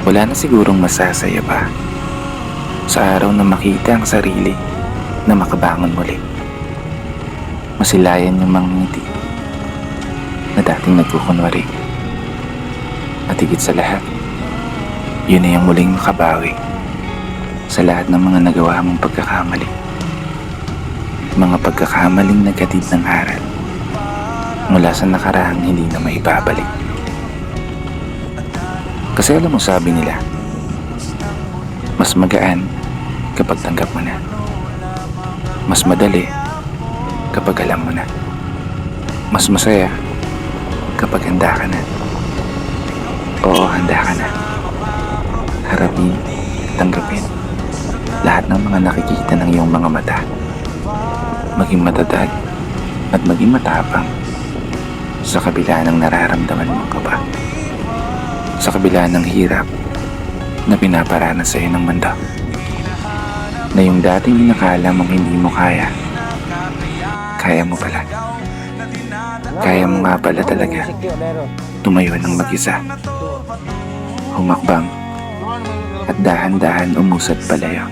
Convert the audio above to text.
Wala na sigurong masasaya pa sa araw na makita ang sarili na makabangon muli. Masilayan yung mga ngiti na dating nagkukunwari. At higit sa lahat, yun na yung muling makabawi sa lahat ng mga nagawa mong pagkakamali. Mga pagkakamaling naghatid ng aral mula sa nakaraang hindi na maibabalik. Kasi alam mo, sabi nila, mas magaan kapag tanggap mo na. Mas madali kapag alam mo na. Mas masaya kapag handa ka na. Oo, handa ka na. Harapin, tanggapin lahat ng mga nakikita ng iyong mga mata. Maging matatag at maging matapang sa kabila ng nararamdaman mong kaba. Sa kabila ng hirap na pinaparanas sa iyo ng mundo. Na yung dating inakala mong hindi mo kaya, kaya mo pala. Kaya mo nga pala talaga tumayo ng mag-isa. Humakbang at dahan-dahan umusad palayo.